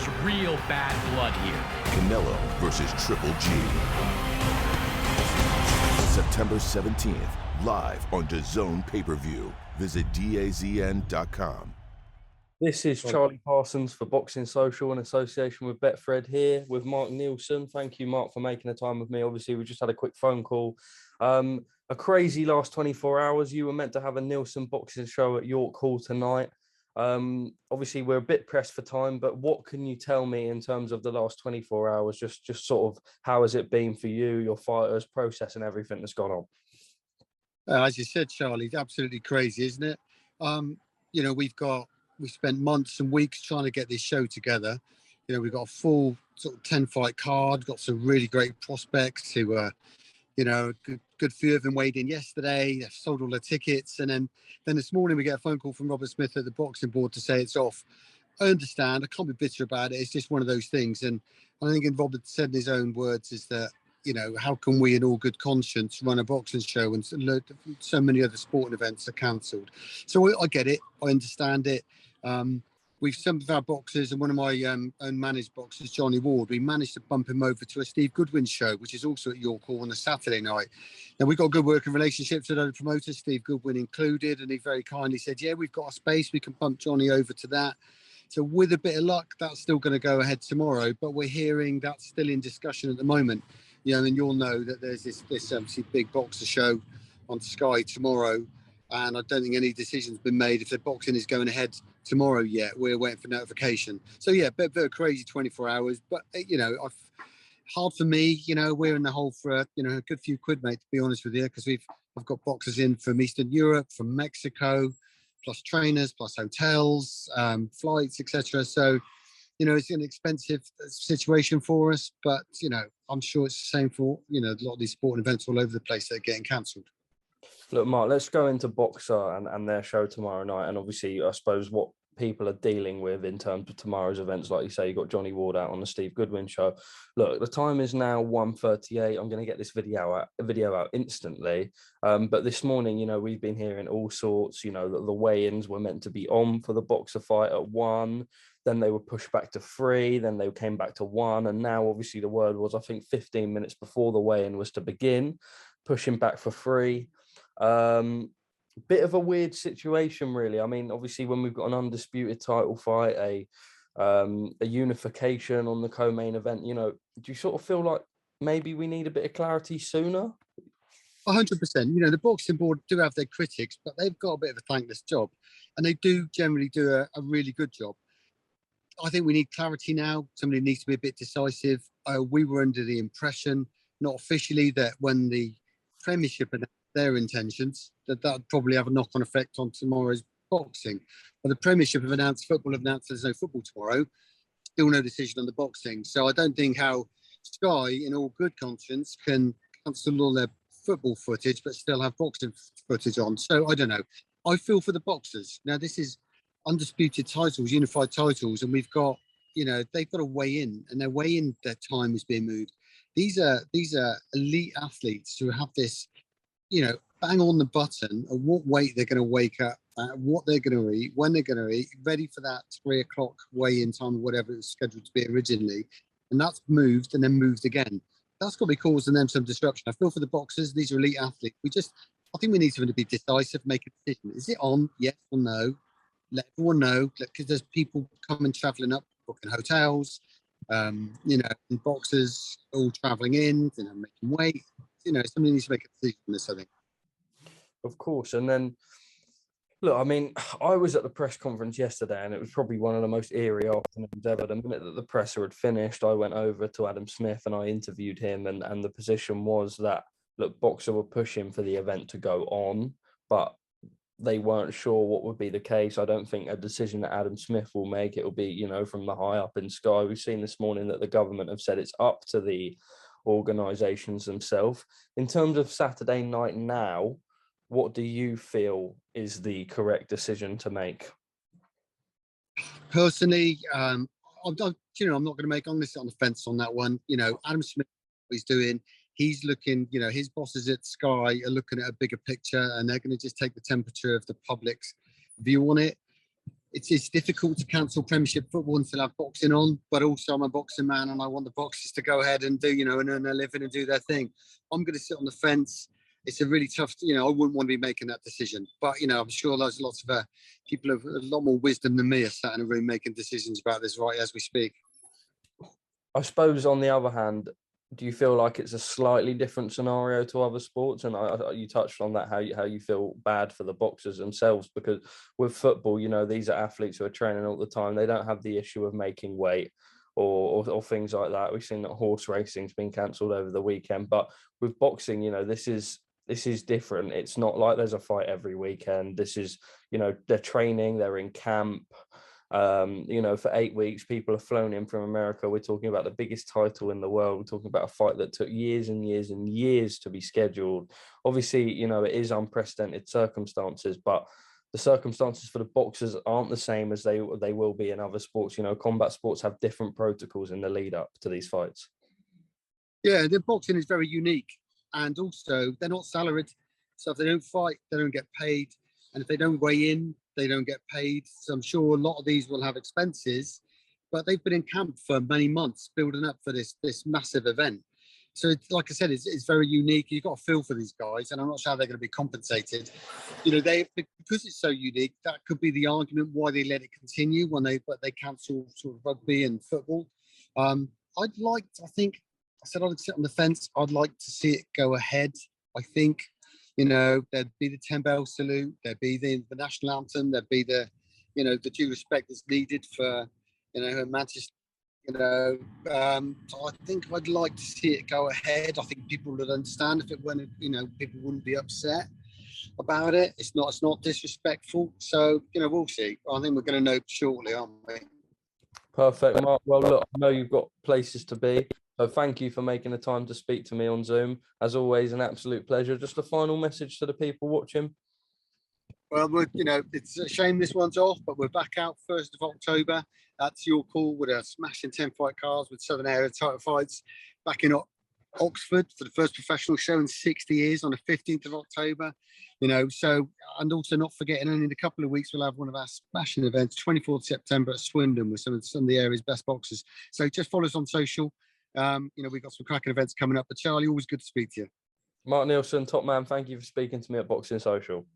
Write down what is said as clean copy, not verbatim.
There's real bad blood here. Canelo versus Triple G. September 17th, live on DAZN pay-per-view. Visit DAZN.com. This is Charlie Parsons for Boxing Social in association with Betfred here with Mark Neilson. Thank you, Mark, for making the time with me. Obviously, we just had a quick phone call. A crazy last 24 hours. You were meant to have a Neilson boxing show at York Hall tonight. Obviously, we're a bit pressed for time, but what can you tell me in terms of the last 24 hours? Just sort of how has it been for you, your fighters, process and everything that's gone on? As you said, Charlie, it's absolutely crazy, isn't it? We spent months and weeks trying to get this show together. You know, we've got a full sort of 10-fight card, got some really great prospects who were, good few of them weighed in yesterday. They've sold all their tickets. And then this morning we get a phone call from Robert Smith at the boxing board to say it's off. I understand. I can't be bitter about it. It's just one of those things. And I think Robert said in his own words is that, how can we in all good conscience run a boxing show when so many other sporting events are cancelled? So I get it. I understand it. We've some of our boxers, and one of my own managed boxers, Johnny Ward, we managed to bump him over to a Steve Goodwin show, which is also at York Hall on a Saturday night. Now, we've got good working relationships with other promoters, Steve Goodwin included, and he very kindly said, yeah, we've got a space, we can bump Johnny over to that. So with a bit of luck, that's still going to go ahead tomorrow, but we're hearing that's still in discussion at the moment. And you'll know that there's this obviously big boxer show on Sky tomorrow, and I don't think any decision's been made if the boxing is going ahead tomorrow yet. We're waiting for notification. So yeah, bit of a crazy 24 hours, but hard for me. We're in the hole for a good few quid, mate, to be honest with you, because I've got boxers in from Eastern Europe, from Mexico, plus trainers, plus hotels, flights, etc. So it's an expensive situation for us, but I'm sure it's the same for a lot of these sporting events all over the place that are getting cancelled. Look, Mark, let's go into Boxer and their show tomorrow night. And obviously, I suppose what people are dealing with in terms of tomorrow's events. Like you say, you got Johnny Ward out on the Steve Goodwin show. Look, the time is now 1:38. I'm going to get this video out instantly. But this morning, we've been hearing all sorts, that the weigh-ins were meant to be on for the Boxer fight at 1. Then they were pushed back to 3. Then they came back to 1. And now, obviously, the word was, I think, 15 minutes before the weigh-in was to begin, pushing back for 3. Bit of a weird situation, really. I mean, obviously, when we've got an undisputed title fight, a unification on the co-main event, do you sort of feel like maybe we need a bit of clarity sooner? 100%. The boxing board do have their critics, but they've got a bit of a thankless job, and they do generally do a really good job. I think we need clarity now. Somebody needs to be a bit decisive. We were under the impression, not officially, that when the Premiership announced their intentions, that would probably have a knock-on effect on tomorrow's boxing. But the Premiership have announced there's no football tomorrow. Still no decision on the boxing. So I don't think how Sky, in all good conscience, can cancel all their football footage but still have boxing footage on. So I don't know. I feel for the boxers. Now, this is undisputed titles, unified titles, and we've got, they've got to weigh in, and their weigh-in, their time is being moved. These are elite athletes who have this, bang on the button of what weight they're going to wake up at, what they're going to eat, when they're going to eat, ready for that 3 o'clock weigh-in time or whatever it was scheduled to be originally. And that's moved and then moved again. That's got to be causing them some disruption. I feel for the boxers. These are elite athletes. I think we need someone to be decisive, make a decision. Is it on? Yes or no? Let everyone know, because there's people coming traveling up, booking hotels, and boxers all traveling in, making weight. Somebody needs to make a decision on this, I think. Of course. And then, look, I mean, I was at the press conference yesterday, and it was probably one of the most eerie afternoons ever. The minute that the presser had finished, I went over to Adam Smith and I interviewed him, and the position was that, look, Boxer were pushing for the event to go on, but they weren't sure what would be the case. I don't think a decision that Adam Smith will make, it will be, from the high up in Sky. We've seen this morning that the government have said it's up to the organisations themselves. In terms of Saturday night now, what do you feel is the correct decision to make? Personally, I'm not going to make on the fence on that one. Adam Smith, what he's doing, he's looking, his bosses at Sky are looking at a bigger picture, and they're going to just take the temperature of the public's view on it. it's difficult to cancel Premiership football and still have boxing on, but also I'm a boxing man and I want the boxers to go ahead and do, and earn their living and do their thing. I'm going to sit on the fence. It's a really tough, I wouldn't want to be making that decision, but, I'm sure there's lots of people have a lot more wisdom than me are sat in a room making decisions about this right as we speak. I suppose on the other hand, do you feel like it's a slightly different scenario to other sports? And you touched on that, how you feel bad for the boxers themselves, because with football, these are athletes who are training all the time. They don't have the issue of making weight or things like that. We've seen that horse racing's been cancelled over the weekend, but with boxing, this is different. It's not like there's a fight every weekend. This is, they're training, they're in camp. For 8 weeks, people are flown in from America. We're talking about the biggest title in the world. We're talking about a fight that took years and years and years to be scheduled. Obviously, it is unprecedented circumstances, but the circumstances for the boxers aren't the same as they will be in other sports. Combat sports have different protocols in the lead up to these fights. Yeah, the boxing is very unique, and also they're not salaried. So if they don't fight, they don't get paid, and if they don't weigh in, they don't get paid. So I'm sure a lot of these will have expenses, but they've been in camp for many months building up for this massive event. So like I said, it's very unique. You've got to feel for these guys, and I'm not sure how they're going to be compensated. Because it's so unique, that could be the argument why they let it continue when they cancel sort of rugby and football. I think I said I'd sit on the fence. I'd like to see it go ahead. I think there'd be the 10 bell salute, there'd be the national anthem, there'd be the due respect that's needed for, Her Majesty. So I think I'd like to see it go ahead. I think people would understand if it went, people wouldn't be upset about it. It's not disrespectful. So, we'll see. I think we're going to know shortly, aren't we? Perfect, Mark. Well, look, I know you've got places to be. So thank you for making the time to speak to me on Zoom. As always, an absolute pleasure. Just a final message to the people watching. Well, it's a shame this one's off, but we're back out 1st of October. That's your call with a smashing 10 fight cards with Southern Area title fights back in Oxford for the first professional show in 60 years on the 15th of October. And also not forgetting, only in a couple of weeks, we'll have one of our smashing events, 24th September at Swindon with some of the area's best boxers. So just follow us on social. We've got some cracking events coming up. But Charlie, always good to speak to you. Mark Neilson, top man, thank you for speaking to me at Boxing Social.